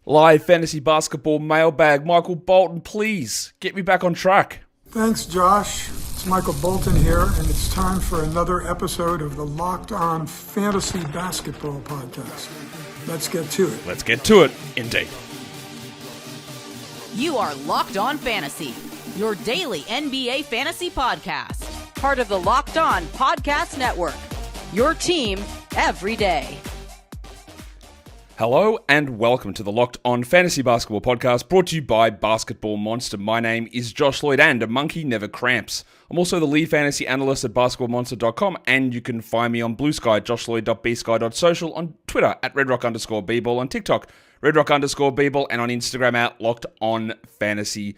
Live fantasy basketball mailbag. Michael Bolton, please get me back on track. Thanks, Josh. It's Michael Bolton here, and it's time for another episode of the Locked On Fantasy Basketball Podcast. Let's get to it. Let's get to it, indeed. You are Locked On Fantasy, your daily NBA fantasy podcast. Part of the Locked On Podcast Network, your team every day. Hello and welcome to the Locked On Fantasy Basketball Podcast, brought to you by Basketball Monster. My name is Josh Lloyd, and a monkey never cramps. I'm also the lead fantasy analyst at basketballmonster.com, and you can find me on Blue Sky, joshlloyd.bsky.social, on Twitter at redrock_bball, on TikTok, redrock_bball, and on Instagram at Locked On Fantasy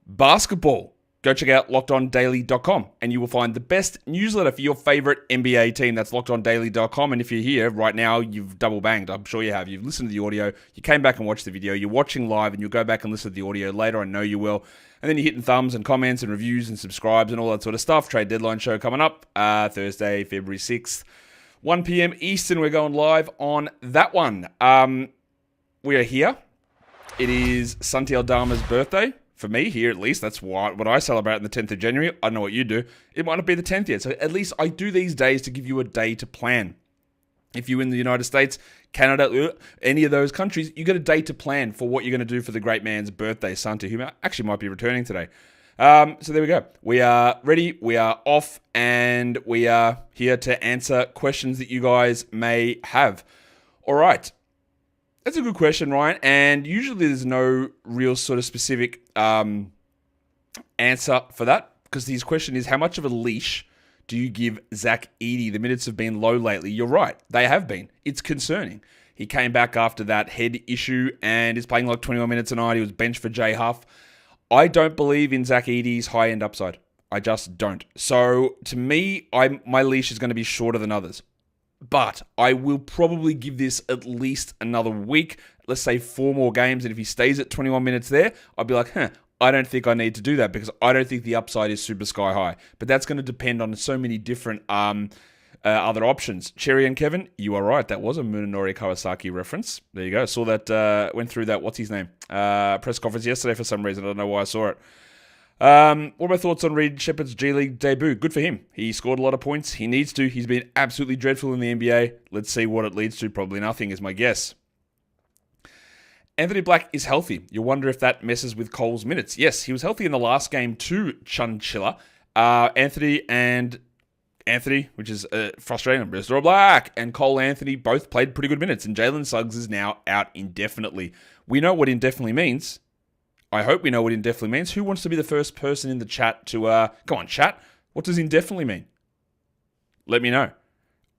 Basketball. Go check out lockedondaily.com, and you will find the best newsletter for your favorite NBA team. That's lockedondaily.com. And if you're here right now, you've double banged. I'm sure you have. You've listened to the audio, you came back and watched the video, you're watching live, and you'll go back and listen to the audio later. I know you will. And then you're hitting thumbs and comments and reviews and subscribes and all that sort of stuff. Trade deadline show coming up Thursday, February 6th, 1 p.m. Eastern. We're going live on that one. We are here. It is Santi Aldama's birthday. For me, here at least, that's what I celebrate on the 10th of January. I don't know what you do. It might not be the 10th yet. So at least I do these days to give you a day to plan. If you're in the United States, Canada, any of those countries, you get a day to plan for what you're going to do for the great man's birthday, Santi, who actually might be returning today. So there we go. We are ready, we are off, and we are here to answer questions that you guys may have. All right. That's a good question, Ryan. And usually there's no real sort of specific answer for that, because his question is, how much of a leash do you give Zach Edey? The minutes have been low lately. You're right. They have been. It's concerning. He came back after that head issue and is playing like 21 minutes a night. He was benched for Jay Huff. I don't believe in Zach Edey's high-end upside. I just don't. So to me, my leash is going to be shorter than others. But I will probably give this at least another week, let's say 4 more games, and if he stays at 21 minutes there, I'll be like, I don't think I need to do that, because I don't think the upside is super sky high. But that's going to depend on so many different other options. Cherry and Kevin, you are right. That was a Munenori Kawasaki reference. There you go. Saw that, went through that, what's his name? Press conference yesterday for some reason. I don't know why I saw it. What are my thoughts on Reed Shepherd's G League debut? Good for him. He scored a lot of points. He needs to. He's been absolutely dreadful in the NBA. Let's see what it leads to. Probably nothing is my guess. Anthony Black is healthy. You wonder if that messes with Cole's minutes. Yes, he was healthy in the last game too, Chunchilla. Anthony, which is frustrating. Mr. Black and Cole Anthony both played pretty good minutes, and Jalen Suggs is now out indefinitely. We know what indefinitely means. I hope we know what indefinitely means. Who wants to be the first person in the chat to, come on, chat. What does indefinitely mean? Let me know.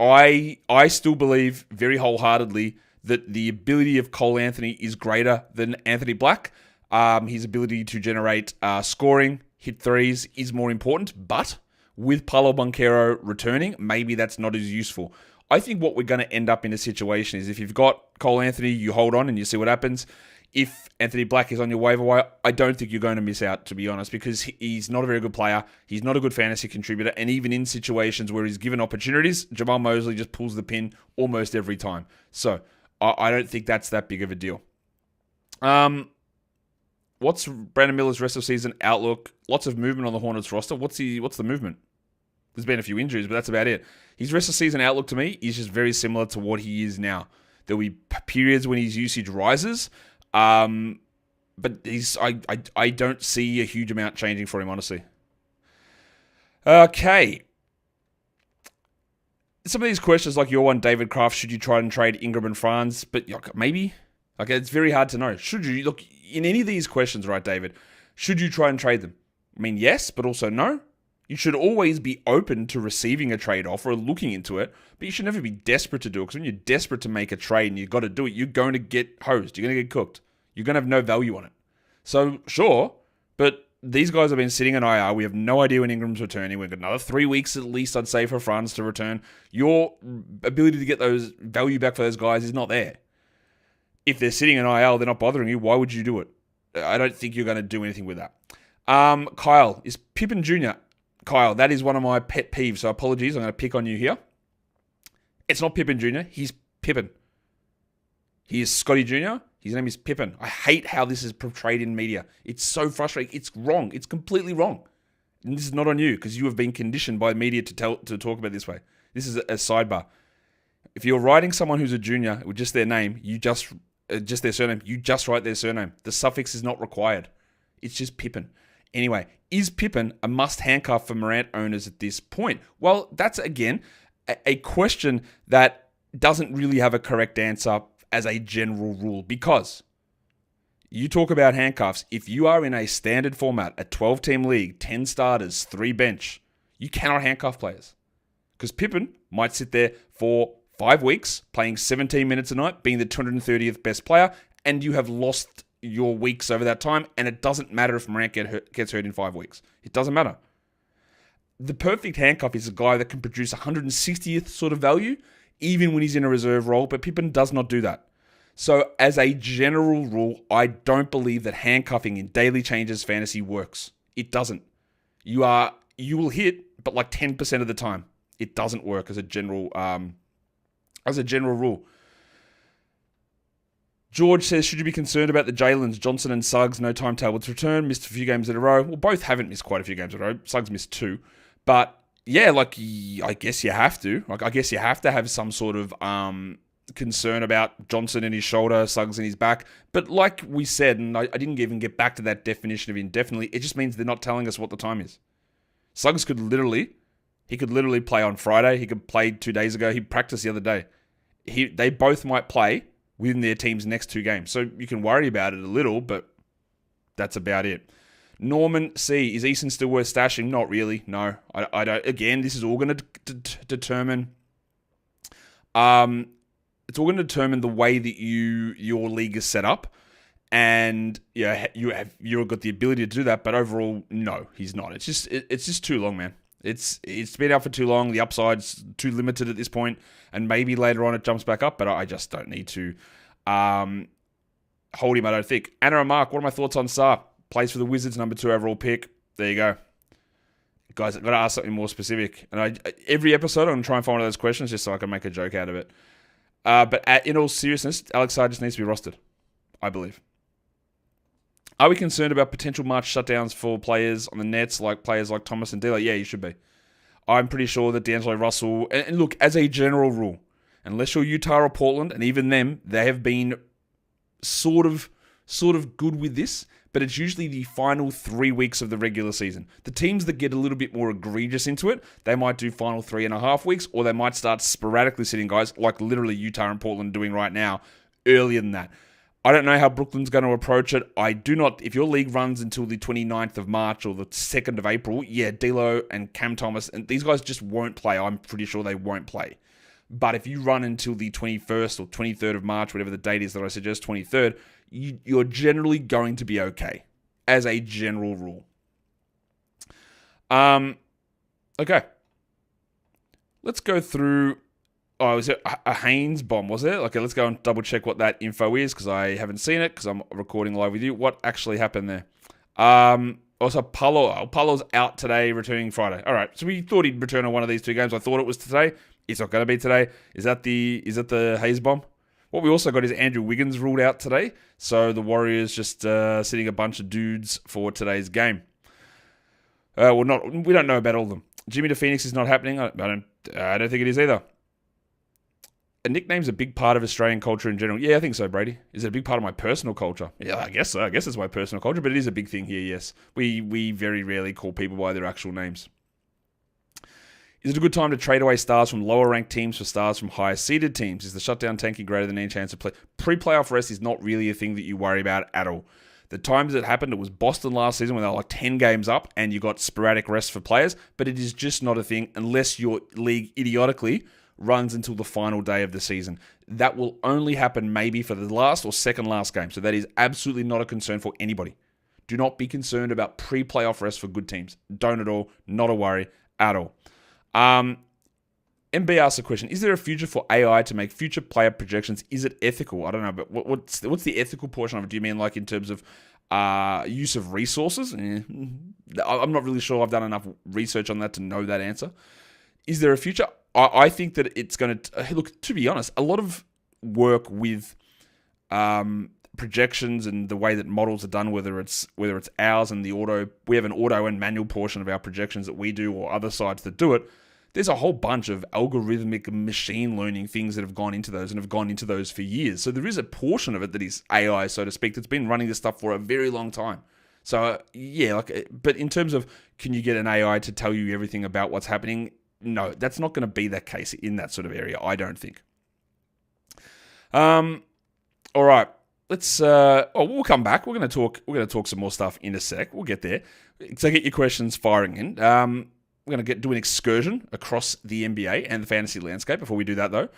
I still believe very wholeheartedly that the ability of Cole Anthony is greater than Anthony Black. His ability to generate scoring, hit threes is more important, but with Paolo Banchero returning, maybe that's not as useful. I think what we're going to end up in a situation is if you've got Cole Anthony, you hold on and you see what happens. If Anthony Black is on your waiver wire, I don't think you're going to miss out, to be honest, because he's not a very good player. He's not a good fantasy contributor. And even in situations where he's given opportunities, Jamal Mosley just pulls the pin almost every time. So I don't think that's that big of a deal. What's Brandon Miller's rest of season outlook? Lots of movement on the Hornets roster. What's the movement? There's been a few injuries, but that's about it. His rest of season outlook to me is just very similar to what he is now. There'll be periods when his usage rises. But I don't see a huge amount changing for him, honestly. Okay. Some of these questions, like your one, David Kraft, should you try and trade Ingram and Franz? But maybe. Okay, it's very hard to know. Should you? Look, in any of these questions, right, David, should you try and trade them? I mean, yes, but also no. You should always be open to receiving a trade offer or looking into it, but you should never be desperate to do it, because when you're desperate to make a trade and you've got to do it, you're going to get hosed. You're going to get cooked. You're going to have no value on it. So, sure, but these guys have been sitting in IR. We have no idea when Ingram's returning. We've got another 3 weeks at least, I'd say, for Franz to return. Your ability to get those value back for those guys is not there. If they're sitting in IL, they're not bothering you, why would you do it? I don't think you're going to do anything with that. Kyle, is Pippen Jr. Kyle, that is one of my pet peeves, so apologies, I'm going to pick on you here. It's not Pippen Jr., he's Pippen. He is Scotty Jr. His name is Pippen. I hate how this is portrayed in media. It's so frustrating. It's wrong. It's completely wrong. And this is not on you because you have been conditioned by media to talk about it this way. This is a sidebar. If you're writing someone who's a junior with just their name, just their surname, you just write their surname. The suffix is not required. It's just Pippen. Anyway, is Pippen a must handcuff for Morant owners at this point? Well, that's, again, a question that doesn't really have a correct answer as a general rule, because you talk about handcuffs. If you are in a standard format, a 12-team league, 10 starters, 3 bench, you cannot handcuff players. Because Pippen might sit there for 5 weeks, playing 17 minutes a night, being the 230th best player, and you have lost your weeks over that time, and it doesn't matter if Morant gets hurt in 5 weeks. It doesn't matter. The perfect handcuff is a guy that can produce 160th sort of value, even when he's in a reserve role, but Pippen does not do that. So as a general rule, I don't believe that handcuffing in daily changes fantasy works. It doesn't. You will hit, but like 10% of the time. It doesn't work as a general rule. George says, should you be concerned about the Jalen's, Johnson and Suggs, no timetable to return, missed a few games in a row? Well, both haven't missed quite a few games in a row. Suggs missed 2. But yeah, I guess you have to. I guess you have to have some sort of concern about Johnson and his shoulder, Suggs and his back. But like we said, and I didn't even get back to that definition of indefinitely, it just means they're not telling us what the time is. Suggs could literally play on Friday. He could play 2 days ago. He practiced the other day. They both might play within their team's next 2 games. So you can worry about it a little, but that's about it. Norman C. Is Eason still worth stashing? Not really. No, I don't. Again, this is all going to determine. It's all going to determine the way that your league is set up, and yeah, you've got the ability to do that. But overall, no, he's not. It's just too long, man. It's been out for too long. The upside's too limited at this point, and maybe later on it jumps back up. But I just don't need to hold him. I don't think. Anna and Mark, what are my thoughts on Saar? Plays for the Wizards, number 2 overall pick. There you go. Guys, I've got to ask something more specific. And every episode, I'm going to try and find one of those questions just so I can make a joke out of it. But in all seriousness, Alex Saar just needs to be rostered, I believe. Are we concerned about potential March shutdowns for players on the Nets, like players like Thomas and Dilla? Yeah, you should be. I'm pretty sure that D'Angelo Russell, and look, as a general rule, unless you're Utah or Portland, and even them, they have been sort of good with this, but it's usually the final 3 weeks of the regular season. The teams that get a little bit more egregious into it, they might do final 3.5 weeks, or they might start sporadically sitting guys, like literally Utah and Portland doing right now, earlier than that. I don't know how Brooklyn's going to approach it. I do not. If your league runs until the 29th of March or the 2nd of April, yeah, D'Lo and Cam Thomas, and these guys just won't play. I'm pretty sure they won't play. But if you run until the 21st or 23rd of March, whatever the date is that I suggest, 23rd, you're generally going to be okay, as a general rule. Okay. Let's go through. Oh, was it a Haynes bomb, was it? Okay, let's go and double check what that info is, because I haven't seen it, because I'm recording live with you. What actually happened there? Also, Palo's out today, returning Friday. All right, so we thought he'd return on one of these 2 games. I thought it was today. It's not going to be today. Is that the Hayes bomb? What we also got is Andrew Wiggins ruled out today. So the Warriors just sitting a bunch of dudes for today's game. We don't know about all of them. Jimmy to Phoenix is not happening. I don't think it is either. A nickname's a big part of Australian culture in general. Yeah, I think so, Brady. Is it a big part of my personal culture? Yeah, I guess so. I guess it's my personal culture, but it is a big thing here, yes. We very rarely call people by their actual names. Is it a good time to trade away stars from lower-ranked teams for stars from higher-seeded teams? Is the shutdown tanking greater than any chance of play? Pre-playoff rest is not really a thing that you worry about at all. The times it happened, it was Boston last season when they were like 10 games up and you got sporadic rest for players, but it is just not a thing unless your league idiotically runs until the final day of the season. That will only happen maybe for the last or second last game. So that is absolutely not a concern for anybody. Do not be concerned about pre-playoff rest for good teams. Don't at all. Not a worry at all. MB asks a question. Is there a future for AI to make future player projections? Is it ethical? I don't know, but what's the ethical portion of it? Do you mean like in terms of use of resources? I'm not really sure. I've done enough research on that to know that answer. Is there a future? I think that it's going to... Look, to be honest, a lot of work with projections and the way that models are done, whether it's ours and the auto, we have an auto and manual portion of our projections that we do, or other sites that do it. There's a whole bunch of algorithmic machine learning things that have gone into those and have gone into those for years. So there is a portion of it that is AI, so to speak, that's been running this stuff for a very long time. So yeah, but in terms of, can you get an AI to tell you everything about what's happening? No, that's not going to be that case in that sort of area, I don't think. All right, we'll come back. We're going to talk some more stuff in a sec. We'll get there. So get your questions firing in. We're going to do an excursion across the NBA and the fantasy landscape. Before we do that, though,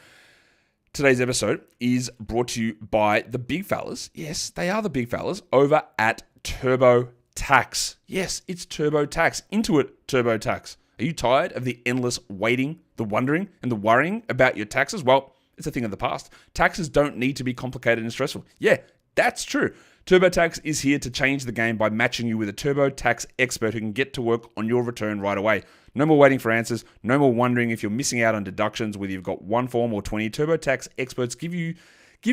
today's episode is brought to you by the big fellas. Yes, they are the big fellas over at TurboTax. Yes, it's TurboTax. Intuit TurboTax. Are you tired of the endless waiting, the wondering, and the worrying about your taxes? Well, it's a thing of the past. Taxes don't need to be complicated and stressful. Yeah, that's true. TurboTax is here to change the game by matching you with a TurboTax expert who can get to work on your return right away. No more waiting for answers. No more wondering if you're missing out on deductions, whether you've got one form or 20. TurboTax experts give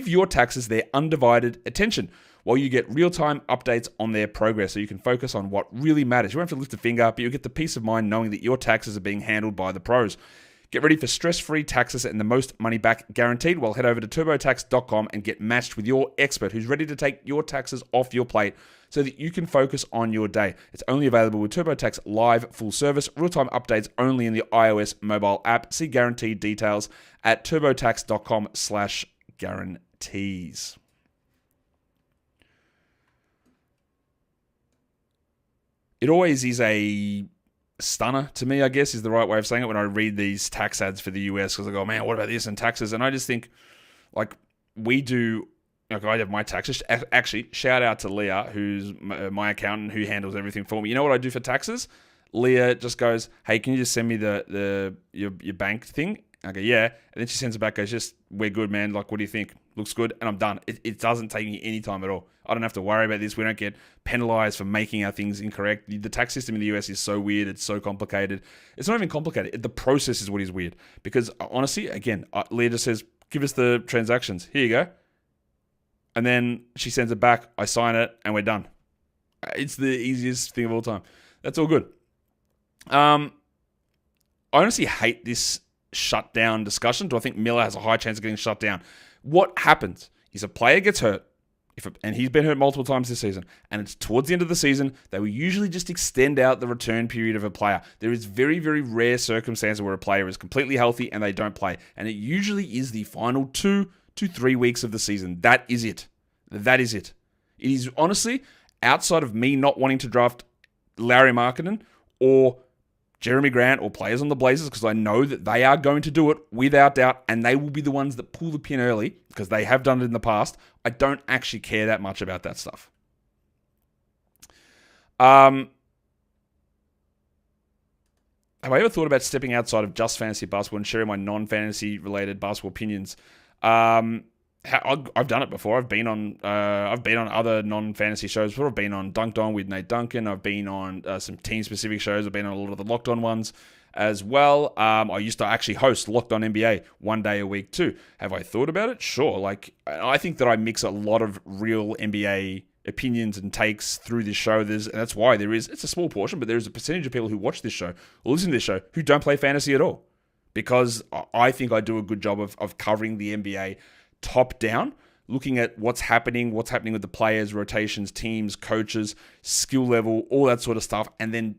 your taxes their undivided attention while you get real-time updates on their progress, so you can focus on what really matters. You won't have to lift a finger, but you'll get the peace of mind knowing that your taxes are being handled by the pros. Get ready for stress-free taxes and the most money back guaranteed. Well, head over to turbotax.com and get matched with your expert who's ready to take your taxes off your plate so that you can focus on your day. It's only available with TurboTax Live full service, real-time updates only in the iOS mobile app. See guaranteed details at turbotax.com/guarantees. It always is a stunner to me, I guess, is the right way of saying it, when I read these tax ads for the US, because I go, man, what about this and taxes? And I just think, like, we do, like, I have my taxes. Actually, shout out to Leah, who's my accountant, who handles everything for me. You know what I do for taxes? Leah just goes, hey, can you just send me your bank thing? I go, yeah. And then she sends it back, goes, we're good, man. Like, what do you think? Looks good. And I'm done. It doesn't take me any time at all. I don't have to worry about this. We don't get penalized for making our things incorrect. The tax system in the US is so weird. It's so complicated. It's not even complicated. The process is what is weird. Because honestly, again, Leah just says, give us the transactions. Here you go. And then she sends it back. I sign it and we're done. It's the easiest thing of all time. That's all good. I honestly hate this shutdown discussion. Do I think Miller has a high chance of getting shut down? What happens is a player gets hurt, and he's been hurt multiple times this season, and it's towards the end of the season, they will usually just extend out the return period of a player. There is very, very rare circumstances where a player is completely healthy and they don't play, and it usually is the final 2 to 3 weeks of the season. That is it. That is it. It is honestly, outside of me not wanting to draft Larry Markkinen or Jeremy Grant or players on the Blazers, because I know that they are going to do it without doubt, and they will be the ones that pull the pin early because they have done it in the past. I don't actually care that much about that stuff. Have I ever thought about stepping outside of just fantasy basketball and sharing my non-fantasy related basketball opinions? I've done it before. I've been on other non-fantasy shows before. I've been on Dunked On with Nate Duncan. I've been on some team-specific shows. I've been on a lot of the Locked On ones as well. I used to actually host Locked On NBA one day a week too. Have I thought about it? Sure. Like, I think that I mix a lot of real NBA opinions and takes through this show. And that's why it's a small portion, but there is a percentage of people who watch this show or listen to this show who don't play fantasy at all. Because I think I do a good job of covering the NBA top down, looking at what's happening with the players, rotations, teams, coaches, skill level, all that sort of stuff, and then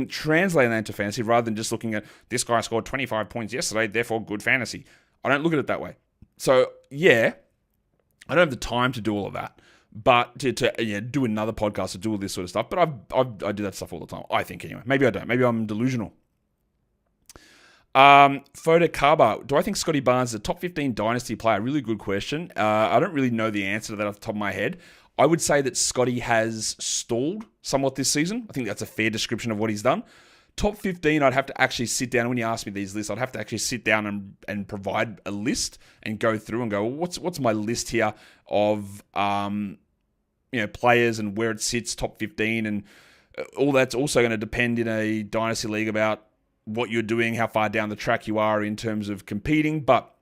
translating that into fantasy rather than just looking at this guy scored 25 points yesterday, therefore good fantasy. I don't look at it that way. So yeah, I don't have the time to do all of that, but to do another podcast to do all this sort of stuff. But I do that stuff all the time. I think anyway. Maybe I don't. Maybe I'm delusional. Foda Kaba, do I think Scotty Barnes is a top 15 dynasty player? Really good question. I don't really know the answer to that off the top of my head. I would say that Scotty has stalled somewhat this season. I think that's a fair description of what he's done. Top 15, I'd have to actually sit down. When you ask me these lists, I'd have to actually sit down and provide a list and go through and go, what's my list here of players and where it sits, top 15, and all that's also going to depend in a dynasty league about what you're doing, how far down the track you are in terms of competing. But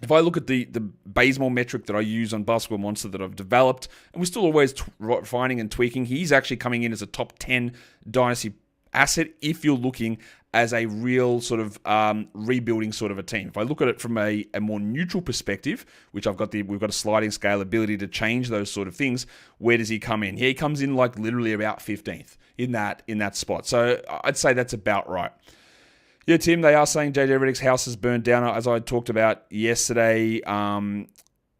If I look at the Bazemore metric that I use on Basketball Monster that I've developed, and we're still always refining and tweaking, he's actually coming in as a top 10 dynasty asset if you're looking as a real sort of rebuilding sort of a team. If I look at it from a more neutral perspective, which we've got a sliding scale ability to change those sort of things, where does he come in? Yeah, he comes in like literally about 15th in that spot. So I'd say that's about right. Yeah, Tim, they are saying JJ Redick's house is burned down, as I talked about yesterday.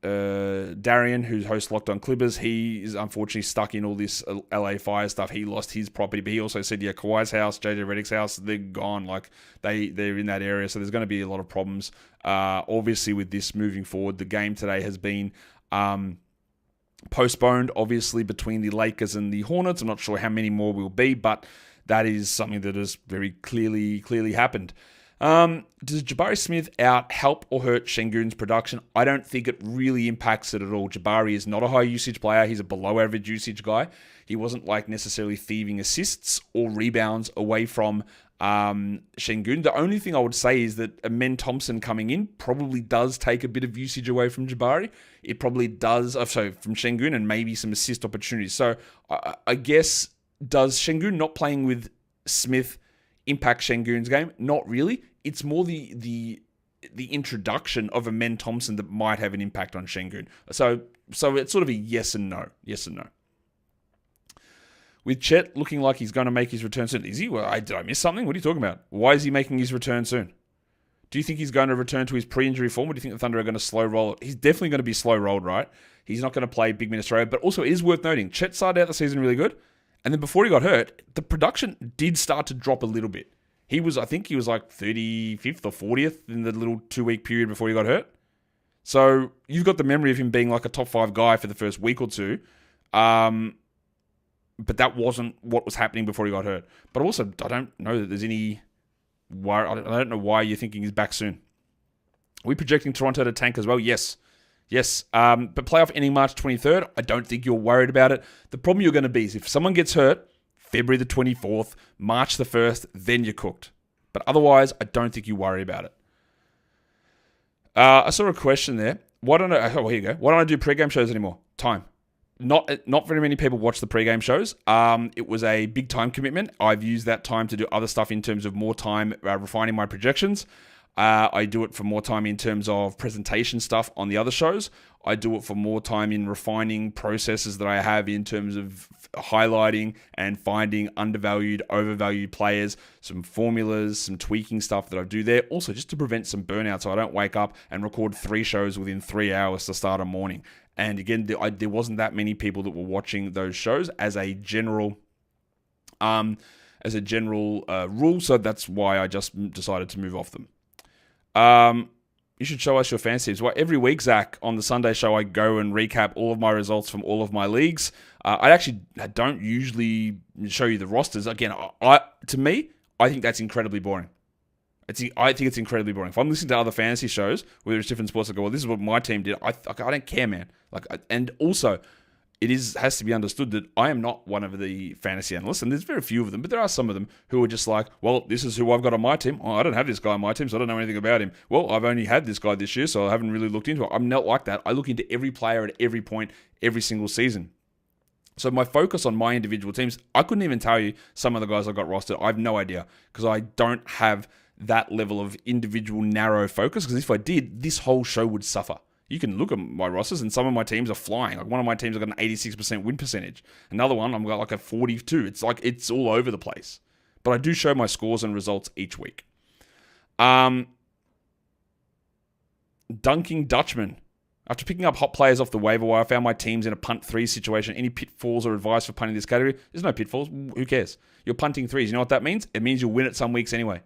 Darian, who hosts Locked On Clippers, he is unfortunately stuck in all this LA Fire stuff. He lost his property, but he also said, yeah, Kawhi's house, JJ Redick's house, they're gone. Like, they're in that area, so there's going to be a lot of problems. Obviously, with this moving forward, the game today has been postponed, obviously, between the Lakers and the Hornets. I'm not sure how many more will be, but that is something that has very clearly happened. Does Jabari Smith out help or hurt Sengun's production? I don't think it really impacts it at all. Jabari is not a high usage player. He's a below average usage guy. He wasn't like necessarily thieving assists or rebounds away from Sengun. The only thing I would say is that Amen Thompson coming in probably does take a bit of usage away from Jabari. It probably does, from Sengun, and maybe some assist opportunities. So I guess, does Sengun not playing with Smith impact Sengun's game? Not really. It's more the introduction of Amen Thompson that might have an impact on Sengun. So it's sort of a yes and no. Yes and no. With Chet looking like he's going to make his return soon. Is he? Well, did I miss something? What are you talking about? Why is he making his return soon? Do you think he's going to return to his pre-injury form, or do you think the Thunder are going to slow roll it? He's definitely going to be slow rolled, right? He's not going to play big minutes straight. But also, it is worth noting, Chet started out the season really good. And then before he got hurt, the production did start to drop a little bit. I think he was like 35th or 40th in the little 2-week period before he got hurt. So you've got the memory of him being like a top 5 guy for the first week or two. But that wasn't what was happening before he got hurt. But also, I don't know that there's any worry. I don't know why you're thinking he's back soon. Are we projecting Toronto to tank as well? Yes. But playoff ending March 23rd, I don't think you're worried about it. The problem you're going to be is if someone gets hurt, February the 24th, March the 1st, then you're cooked. But otherwise, I don't think you worry about it. I saw a question there. Here you go. Why don't I do pregame shows anymore? Time. Not very many people watch the pregame shows. It was a big time commitment. I've used that time to do other stuff in terms of more time refining my projections. I do it for more time in terms of presentation stuff on the other shows. I do it for more time in refining processes that I have in terms of highlighting and finding undervalued, overvalued players, some formulas, some tweaking stuff that I do there. Also, just to prevent some burnout so I don't wake up and record 3 shows within 3 hours to start a morning. And again, there wasn't that many people that were watching those shows as a general rule. So that's why I just decided to move off them. You should show us your fantasy teams. Well, every week, Zach, on the Sunday show, I go and recap all of my results from all of my leagues. I actually don't usually show you the rosters. Again, to me, I think that's incredibly boring. I think it's incredibly boring. If I'm listening to other fantasy shows, whether it's different sports, I go, well, this is what my team did. I don't care, man. And also, has to be understood that I am not one of the fantasy analysts, and there's very few of them, but there are some of them who are just like, well, this is who I've got on my team. Oh, I don't have this guy on my team, so I don't know anything about him. Well, I've only had this guy this year, so I haven't really looked into it. I'm not like that. I look into every player at every point, every single season. So my focus on my individual teams, I couldn't even tell you some of the guys I got rostered. I have no idea, because I don't have that level of individual narrow focus, because if I did, this whole show would suffer. You can look at my rosters, and some of my teams are flying. Like one of my teams, I've got an 86% win percentage. Another one, I've got like a 42. It's like it's all over the place. But I do show my scores and results each week. Dunking Dutchman. After picking up hot players off the waiver wire, I found my teams in a punt 3 situation. Any pitfalls or advice for punting this category? There's no pitfalls. Who cares? You're punting 3s. You know what that means? It means you'll win it some weeks anyway.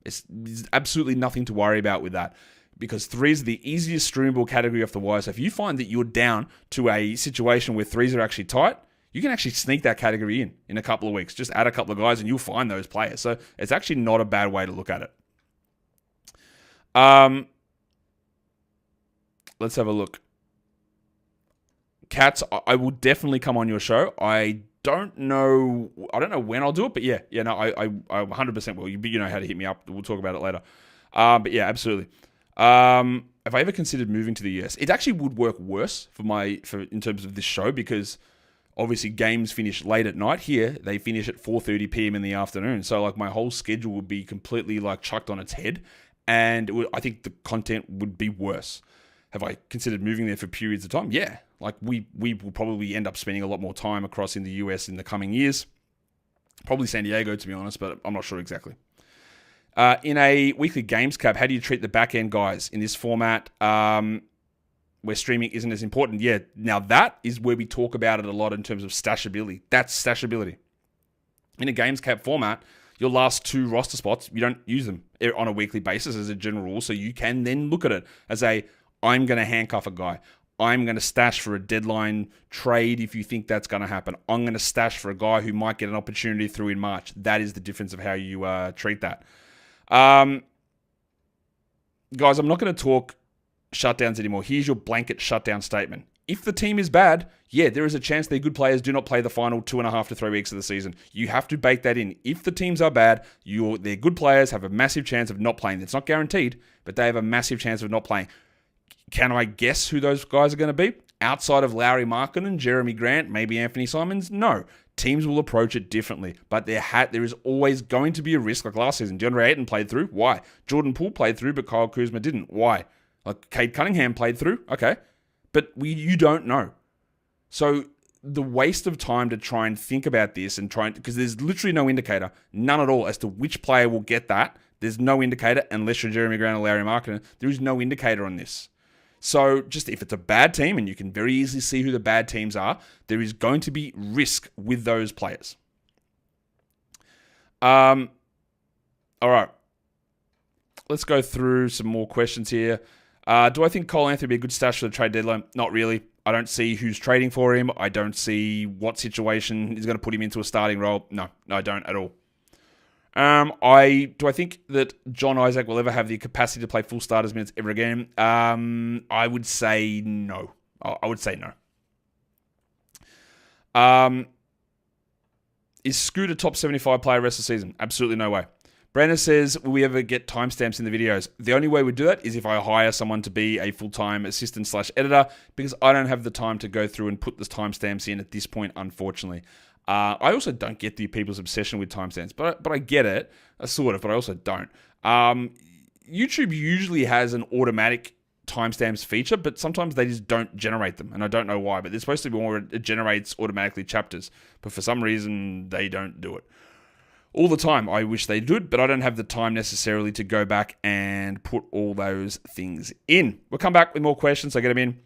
There's absolutely nothing to worry about with that, because 3s are the easiest streamable category off the wire. So if you find that you're down to a situation where 3s are actually tight, you can actually sneak that category in a couple of weeks. Just add a couple of guys and you'll find those players. So it's actually not a bad way to look at it. Let's have a look. Cats, I will definitely come on your show. I don't know when I'll do it, but I 100% will. You know how to hit me up. We'll talk about it later. But yeah, absolutely. have I ever considered moving to the US? It actually would work worse for in terms of this show, because obviously games finish late at night. Here, they finish at 4:30 p.m. in the afternoon. So like my whole schedule would be completely like chucked on its head, and I think the content would be worse. Have I considered moving there for periods of time? Yeah. Like we will probably end up spending a lot more time across in the US in the coming years. Probably San Diego, to be honest, but I'm not sure exactly. In a weekly games cap, how do you treat the back end guys in this format where streaming isn't as important? Yeah, now that is where we talk about it a lot in terms of stashability. That's stashability. In a games cap format, your last 2 roster spots, you don't use them on a weekly basis as a general rule, so you can then look at it as I'm going to handcuff a guy. I'm going to stash for a deadline trade if you think that's going to happen. I'm going to stash for a guy who might get an opportunity through in March. That is the difference of how you treat that. Guys, I'm not going to talk shutdowns anymore. Here's your blanket shutdown statement. If the team is bad, yeah, there is a chance their good players do not play the final 2.5 to 3 weeks of the season. You have to bake that in. If the teams are bad, their good players have a massive chance of not playing. It's not guaranteed, but they have a massive chance of not playing. Can I guess who those guys are going to be? Outside of Lauri Markkanen, Jeremy Grant, maybe Anthony Simons? No. Teams will approach it differently, but there is always going to be a risk. Like last season, DeAndre Ayton played through. Why? Jordan Poole played through, but Kyle Kuzma didn't. Why? Like Cade Cunningham played through. Okay. But you don't know. So the waste of time to try and think about this because there's literally no indicator, none at all, as to which player will get that. There's no indicator unless you're Jeremy Grant or Lauri Markkanen. There is no indicator on this. So just if it's a bad team, and you can very easily see who the bad teams are, there is going to be risk with those players. All right. Let's go through some more questions here. Do I think Cole Anthony would be a good stash for the trade deadline? Not really. I don't see who's trading for him. I don't see what situation is going to put him into a starting role. No, I don't at all. Do I think that John Isaac will ever have the capacity to play full starters minutes ever again? I would say no. I would say no. Is Scoot a top 75 player rest of the season? Absolutely no way. Brandon says, will we ever get timestamps in the videos? The only way we do that is if I hire someone to be a full-time assistant/editor, because I don't have the time to go through and put the timestamps in at this point, unfortunately. I also don't get the people's obsession with timestamps, but I get it, sort of, but I also don't. YouTube usually has an automatic timestamps feature, but sometimes they just don't generate them, and I don't know why, but they're supposed to be more, it generates automatically chapters, but for some reason, they don't do it. All the time, I wish they did, but I don't have the time necessarily to go back and put all those things in. We'll come back with more questions, so get them in.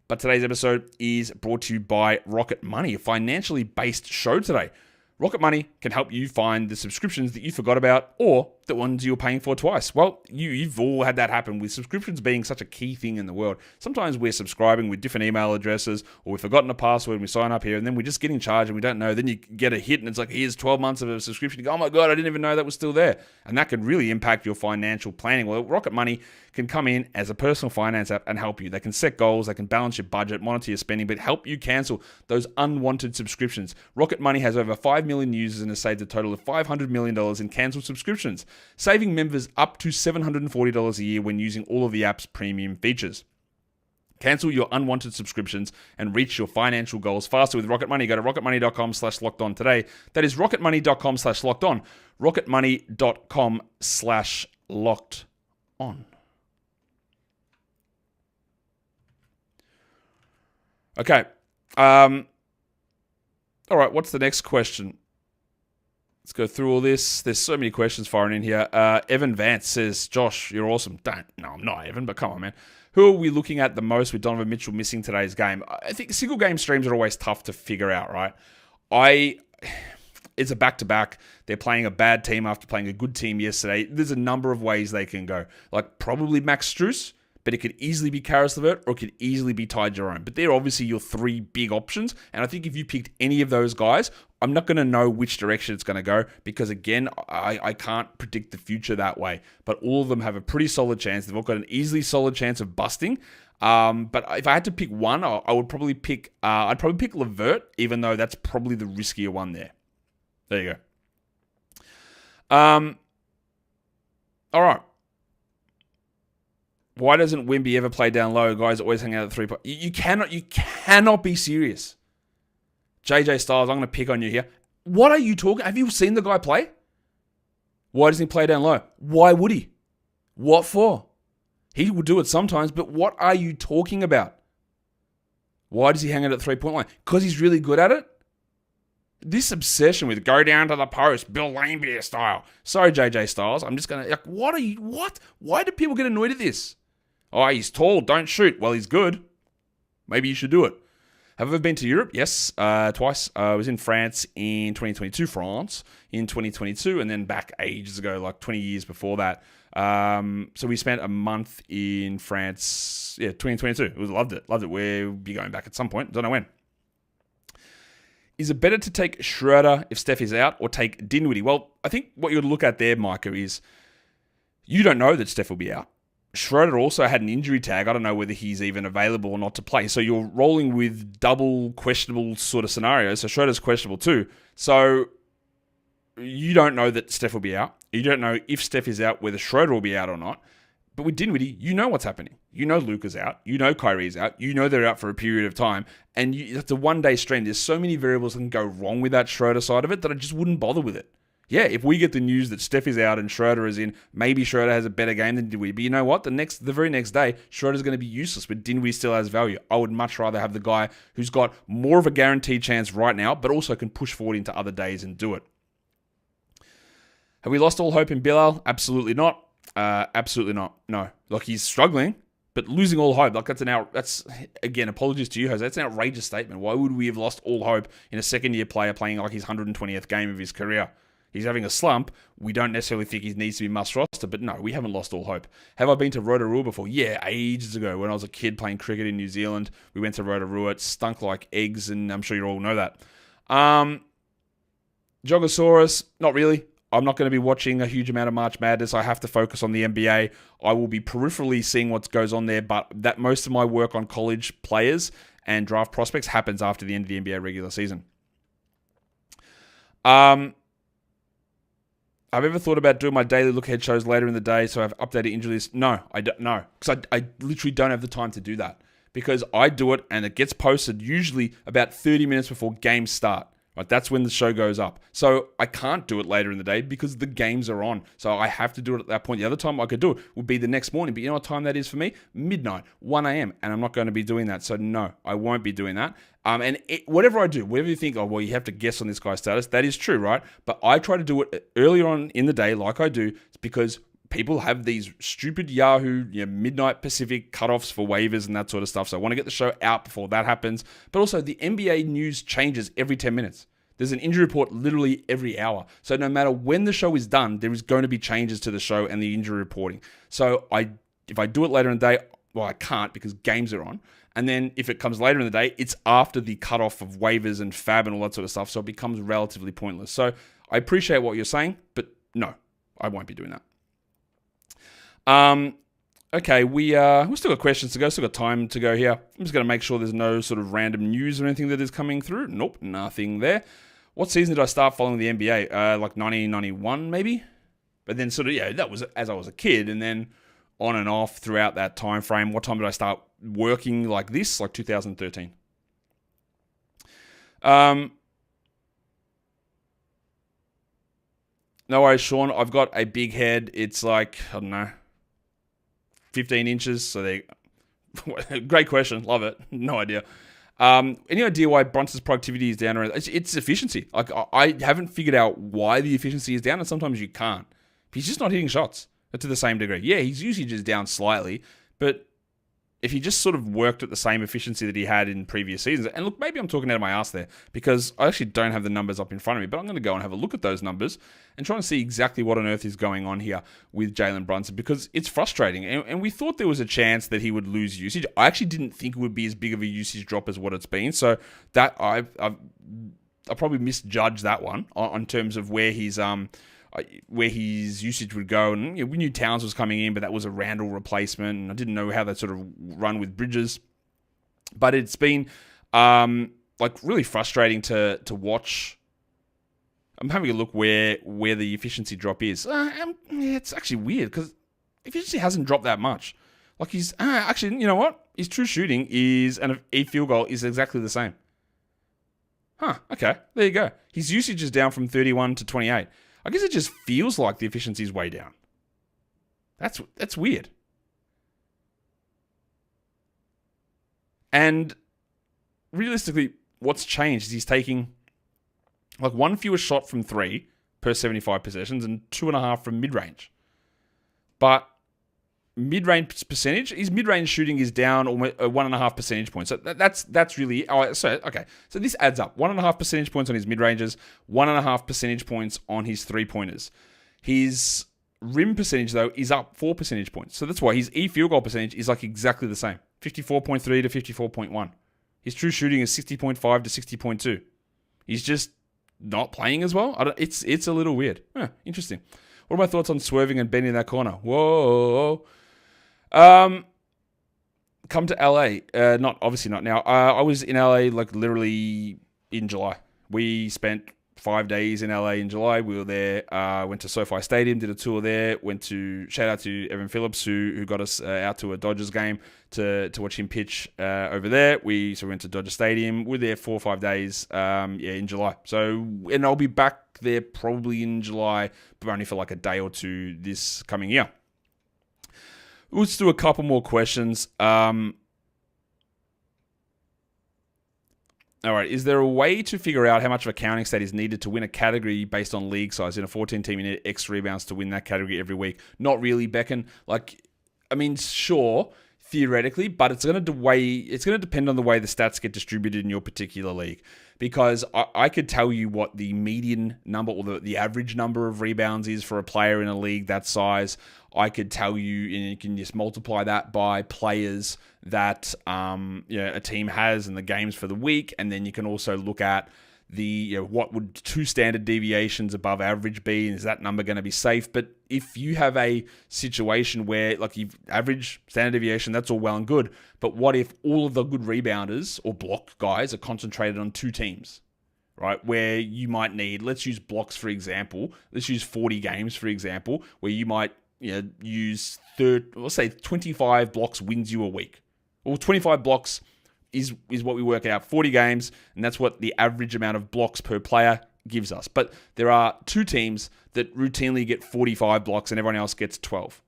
But today's episode is brought to you by Rocket Money, a financially based show today. Rocket Money can help you find the subscriptions that you forgot about or the ones you're paying for twice. Well, you've all had that happen with subscriptions being such a key thing in the world. Sometimes we're subscribing with different email addresses, or we've forgotten a password and we sign up here and then we're just getting charged and we don't know. Then you get a hit and it's like, here's 12 months of a subscription. You go, oh my God, I didn't even know that was still there. And that can really impact your financial planning. Well, Rocket Money can come in as a personal finance app and help you. They can set goals, they can balance your budget, monitor your spending, but help you cancel those unwanted subscriptions. Rocket Money has over 5 million users and has saved a total of $500 million in cancelled subscriptions, saving members up to $740 a year when using all of the app's premium features. Cancel your unwanted subscriptions and reach your financial goals faster with Rocket Money. Go to rocketmoney.com/lockedon today. That is rocketmoney.com/lockedon. rocketmoney.com/lockedon. Okay. All right, what's the next question? Let's go through all this. There's so many questions firing in here. Evan Vance says, Josh, you're awesome. No, I'm not Evan, but come on, man. Who are we looking at the most with Donovan Mitchell missing today's game? I think single game streams are always tough to figure out, right? It's a back-to-back. They're playing a bad team after playing a good team yesterday. There's a number of ways they can go. Like probably Max Strus, but it could easily be Karis LeVert or it could easily be Ty Jerome. But they're obviously your three big options. And I think if you picked any of those guys, I'm not going to know which direction it's going to go because, again, I can't predict the future that way. But all of them have a pretty solid chance. They've all got an easily solid chance of busting. But if I had to pick one, I would probably pick LeVert, even though that's probably the riskier one there. There you go. All right. Why doesn't Wemby ever play down low? Guys always hang out at 3 point. You cannot be serious. JJ Styles, I'm going to pick on you here. What are you talking? Have you seen the guy play? Why doesn't he play down low? Why would he? What for? He will do it sometimes, but what are you talking about? Why does he hang out at 3-point line? Because he's really good at it? This obsession with go down to the post, Bill Laimbeer style. Sorry, JJ Styles. I'm just going to... What? Why do people get annoyed at this? Oh, he's tall. Don't shoot. Well, he's good. Maybe you should do it. Have I ever been to Europe? Yes, twice. I was in France in 2022, France in 2022, and then back ages ago, like 20 years before that. So we spent a month in France, 2022. Loved it. We'll be going back at some point. Don't know when. Is it better to take Schroder if Steph is out or take Dinwiddie? Well, I think what you'll look at there, Micah, is you don't know that Steph will be out. Schroder also had an injury tag. I don't know whether he's even available or not to play. So you're rolling with double questionable sort of scenarios. So Schroder's questionable too. So you don't know that Steph will be out. You don't know if Steph is out, whether Schroder will be out or not. But with Dinwiddie, you know what's happening. You know Luka's out. You know Kyrie's out. You know they're out for a period of time. And it's a one-day strain. There's so many variables that can go wrong with that Schroder side of it that I just wouldn't bother with it. Yeah, if we get the news that Steph is out and Schroder is in, maybe Schroder has a better game than Dinwiddie. But you know what? The very next day, Schroder's going to be useless, but Dinwiddie still has value. I would much rather have the guy who's got more of a guaranteed chance right now, but also can push forward into other days and do it. Have we lost all hope in Bilal? Absolutely not. Absolutely not. No. Like, he's struggling, but losing all hope, like that's again, apologies to you, Jose. That's an outrageous statement. Why would we have lost all hope in a second-year player playing like his 120th game of his career? He's having a slump. We don't necessarily think he needs to be must roster, but no, we haven't lost all hope. Have I been to Rotorua before? Yeah, ages ago when I was a kid playing cricket in New Zealand. We went to Rotorua. It stunk like eggs, and I'm sure you all know that. Jogosaurus, not really. I'm not going to be watching a huge amount of March Madness. I have to focus on the NBA. I will be peripherally seeing what goes on there, but that most of my work on college players and draft prospects happens after the end of the NBA regular season. I've ever thought about doing my daily look-ahead shows later in the day, so I've updated injury list. No, I don't know, because I literally don't have the time to do that, because I do it and it gets posted usually about 30 minutes before games start. Right, that's when the show goes up. So I can't do it later in the day because the games are on. So I have to do it at that point. The other time I could do it would be the next morning. But you know what time that is for me? Midnight, 1 a.m. And I'm not going to be doing that. So no, I won't be doing that. Whatever I do, whatever you think, oh, well, you have to guess on this guy's status, that is true, right? But I try to do it earlier on in the day like I do because people have these stupid Yahoo, midnight Pacific cutoffs for waivers and that sort of stuff. So I want to get the show out before that happens. But also the NBA news changes every 10 minutes. There's an injury report literally every hour. So no matter when the show is done, there is going to be changes to the show and the injury reporting. So if I do it later in the day, well, I can't because games are on. And then if it comes later in the day, it's after the cutoff of waivers and fab and all that sort of stuff. So it becomes relatively pointless. So I appreciate what you're saying, but no, I won't be doing that. Okay, we still got questions to go, still got time to go here. I'm just going to make sure there's no sort of random news or anything that is coming through. Nope, nothing there. What season did I start following the NBA? Like 1991 maybe? But then sort of, that was as I was a kid, and then on and off throughout that time frame. What time did I start working like this? Like 2013. No worries, Sean. I've got a big head. It's like, I don't know, 15 inches. So great question. Love it. No idea. Any idea why Brunson's productivity is down? It's efficiency. Like, I haven't figured out why the efficiency is down, and sometimes you can't. He's just not hitting shots to the same degree. Yeah, his usage is down slightly, but if he just sort of worked at the same efficiency that he had in previous seasons, and look, maybe I'm talking out of my ass there because I actually don't have the numbers up in front of me, but I'm going to go and have a look at those numbers and try and see exactly what on earth is going on here with Jalen Brunson, because it's frustrating. And we thought there was a chance that he would lose usage. I actually didn't think it would be as big of a usage drop as what it's been. So that I probably misjudged that one on terms of where his usage would go. And we knew Towns was coming in, but that was a Randall replacement, and I didn't know how that sort of run with Bridges. But it's been really frustrating to watch. I'm having a look where the efficiency drop is. It's actually weird because efficiency hasn't dropped that much. Like he's actually, you know what? His true shooting is, and a field goal is exactly the same. Okay. There you go. His usage is down from 31 to 28. I guess it just feels like the efficiency is way down. That's weird. And realistically, what's changed is he's taking like one fewer shot from 3 per 75 possessions and 2.5 from mid-range. But mid-range percentage, his mid-range shooting is down almost 1.5 percentage points. So that's really... So this adds up. 1.5 percentage points on his mid-ranges, 1.5 percentage points on his three-pointers. His rim percentage, though, is up 4 percentage points. So that's why his field goal percentage is like exactly the same. 54.3 to 54.1. His true shooting is 60.5 to 60.2. He's just not playing as well. It's a little weird. Interesting. What are my thoughts on swerving and bending that corner? Whoa. Come to LA. Obviously not now. I was in LA like literally in July. We spent 5 days in LA in July. We were there. Went to SoFi Stadium, did a tour there. Shout out to Evan Phillips who got us out to a Dodgers game to watch him pitch over there. We went to Dodger Stadium. We were there 4 or 5 days. In July. And I'll be back there probably in July, but only for like a day or two this coming year. Let's do a couple more questions. All right, is there a way to figure out how much of a counting stat is needed to win a category based on league size? In a 14-team, you need X rebounds to win that category every week. Not really, Becken. Sure, theoretically, but it's going to depend on the way the stats get distributed in your particular league. Because I could tell you what the median number or the average number of rebounds is for a player in a league that size. I could tell you, and you can just multiply that by players that a team has and the games for the week, and then you can also look at what would 2 standard deviations above average be, and is that number going to be safe? But if you have a situation where you've average standard deviation, that's all well and good, but what if all of the good rebounders or block guys are concentrated on 2 teams, right? Where you might need, let's use blocks for example, let's use 40 games for example, where you might use let's say 25 blocks wins you a week. Or 25 blocks is what we work out, 40 games, and that's what the average amount of blocks per player gives us. But there are 2 teams that routinely get 45 blocks and everyone else gets 12.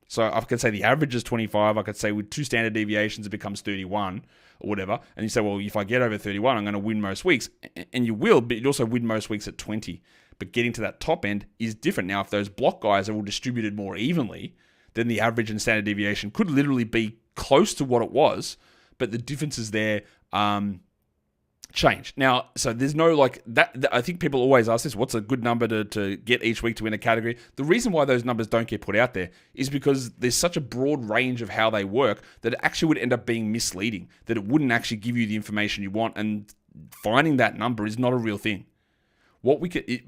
So I could say the average is 25. I could say with 2 standard deviations, it becomes 31 or whatever. And you say, well, if I get over 31, I'm going to win most weeks. And you will, but you'd also win most weeks at 20. But getting to that top end is different. Now, if those block guys are all distributed more evenly, then the average and standard deviation could literally be close to what it was, but the differences there change. Now, so there's no that. I think people always ask this, what's a good number to get each week to win a category? The reason why those numbers don't get put out there is because there's such a broad range of how they work that it actually would end up being misleading, that it wouldn't actually give you the information you want, and finding that number is not a real thing.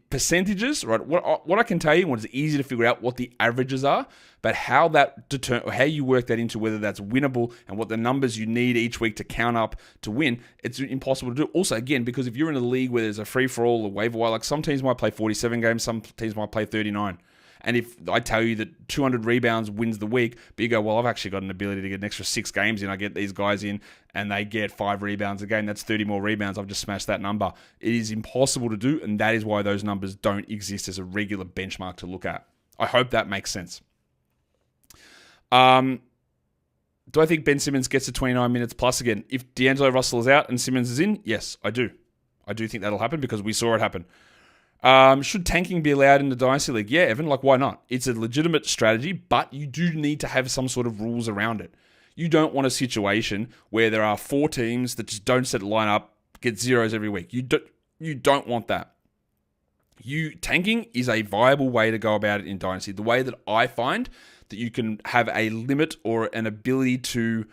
Percentages, right? What I can tell you, and what is easy to figure out, what the averages are, but how how you work that into whether that's winnable and what the numbers you need each week to count up to win, it's impossible to do. Also, again, because if you're in a league where there's a free for all, a waiver wire, some teams might play 47 games, some teams might play 39. And if I tell you that 200 rebounds wins the week, but you go, well, I've actually got an ability to get an extra 6 games in. I get these guys in and they get 5 rebounds a game. That's 30 more rebounds. I've just smashed that number. It is impossible to do, and that is why those numbers don't exist as a regular benchmark to look at. I hope that makes sense. Do I think Ben Simmons gets to 29 minutes plus again? If D'Angelo Russell is out and Simmons is in, yes, I do. I do think that'll happen because we saw it happen. Should tanking be allowed in the Dynasty League? Yeah, Evan, why not? It's a legitimate strategy, but you do need to have some sort of rules around it. You don't want a situation where there are 4 teams that just don't set a lineup, get zeros every week. You don't want that. Tanking is a viable way to go about it in Dynasty. The way that I find that you can have a limit or an ability to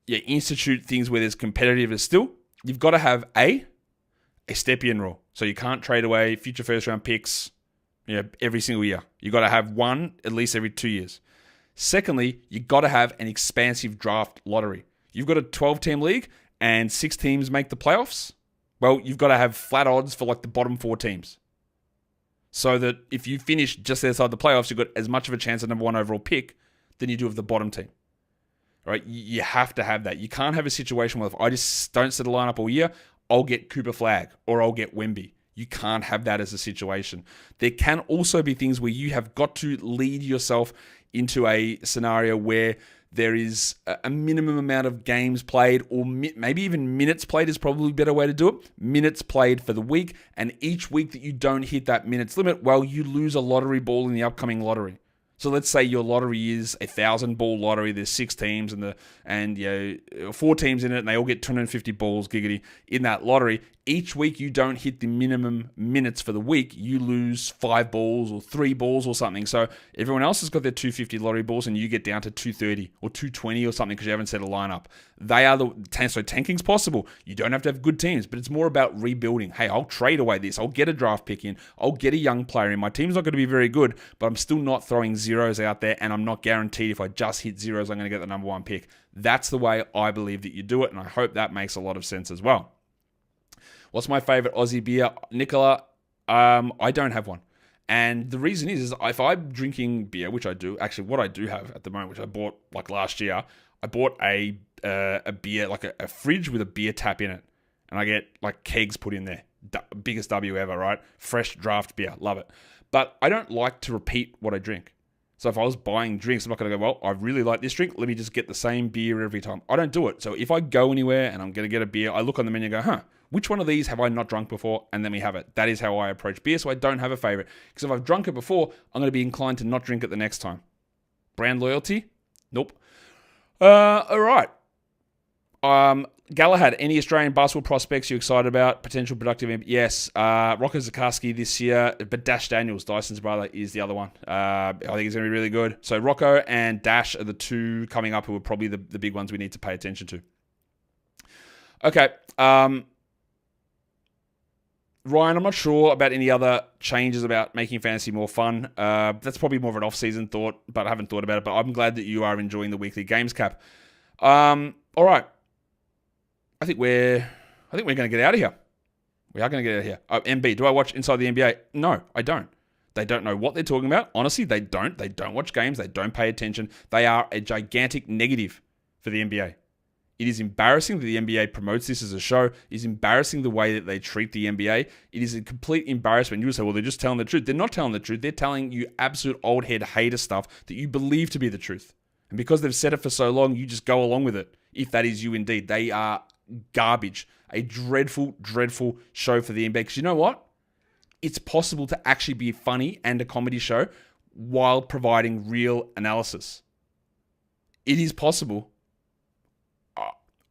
institute things where there's competitiveness still, you've got to have a step-in rule. So you can't trade away future first-round picks every single year. You've got to have one at least every 2 years. Secondly, you've got to have an expansive draft lottery. You've got a 12-team league and 6 teams make the playoffs. Well, you've got to have flat odds for the bottom 4 teams. So that if you finish just outside the playoffs, you've got as much of a chance at number 1 overall pick than you do of the bottom team. Right? You have to have that. You can't have a situation where if I just don't set a lineup all year, I'll get Cooper Flag or I'll get Wemby. You can't have that as a situation. There can also be things where you have got to lead yourself into a scenario where there is a minimum amount of games played, or maybe even minutes played is probably a better way to do it. Minutes played for the week, and each week that you don't hit that minutes limit, well, you lose a lottery ball in the upcoming lottery. So let's say your lottery is 1,000 ball lottery. There's 6 teams and 4 teams in it, and they all get 250 balls, giggity, in that lottery. Each week you don't hit the minimum minutes for the week, you lose 5 balls or 3 balls or something. So everyone else has got their 250 lottery balls, and you get down to 230 or 220 or something because you haven't set a lineup. So tanking's possible. You don't have to have good teams, but it's more about rebuilding. Hey, I'll trade away this. I'll get a draft pick in. I'll get a young player in. My team's not going to be very good, but I'm still not throwing zeros out there, and I'm not guaranteed if I just hit zeros, I'm going to get the number 1 pick. That's the way I believe that you do it, and I hope that makes a lot of sense as well. What's my favorite Aussie beer? Nicola, I don't have one. And the reason is if I'm drinking beer, which I do, actually what I do have at the moment, which I bought like last year, I bought a beer, like a fridge with a beer tap in it. And I get like kegs put in there. Biggest W ever, right? Fresh draft beer. Love it. But I don't like to repeat what I drink. So if I was buying drinks, I'm not going to go, well, I really like this drink. Let me just get the same beer every time. I don't do it. So if I go anywhere and I'm going to get a beer, I look on the menu and go, which one of these have I not drunk before? And then we have it. That is how I approach beer. So I don't have a favorite. Because if I've drunk it before, I'm going to be inclined to not drink it the next time. Brand loyalty? Nope. All right. Galahad, any Australian basketball prospects you excited about? Potential productive? Yes. Rocco Zakarsky this year, but Dash Daniels, Dyson's brother, is the other one. I think he's going to be really good. So Rocco and Dash are the 2 coming up who are probably the big ones we need to pay attention to. Okay. Ryan, I'm not sure about any other changes about making fantasy more fun. That's probably more of an off-season thought, but I haven't thought about it. But I'm glad that you are enjoying the weekly games cap. All right. I think we're going to get out of here. We are going to get out of here. MB, do I watch Inside the NBA? No, I don't. They don't know what they're talking about. Honestly, they don't. They don't watch games. They don't pay attention. They are a gigantic negative for the NBA. It is embarrassing that the NBA promotes this as a show. It is embarrassing the way that they treat the NBA. It is a complete embarrassment. You would say, well, they're just telling the truth. They're not telling the truth. They're telling you absolute old head hater stuff that you believe to be the truth. And because they've said it for so long, you just go along with it, if that is you indeed. They are garbage. A dreadful, dreadful show for the NBA. Because you know what? It's possible to actually be funny and a comedy show while providing real analysis. It is possible.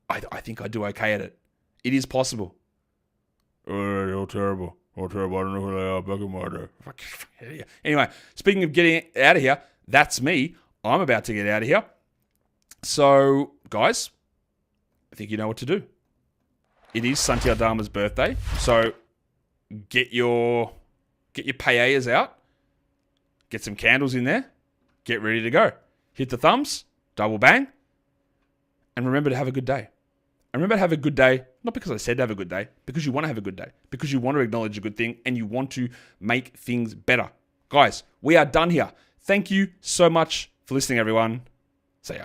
I think I do okay at it. It is possible. You're terrible. You're terrible. I don't know who they are. Back in my day. Anyway, speaking of getting out of here, that's me. I'm about to get out of here. So, guys, I think you know what to do. It is Santi Aldama's birthday. So, get your paellas out. Get some candles in there. Get ready to go. Hit the thumbs. Double bang. And remember to have a good day. And remember to have a good day, not because I said to have a good day, because you want to have a good day, because you want to acknowledge a good thing and you want to make things better. Guys, we are done here. Thank you so much for listening, everyone. See ya.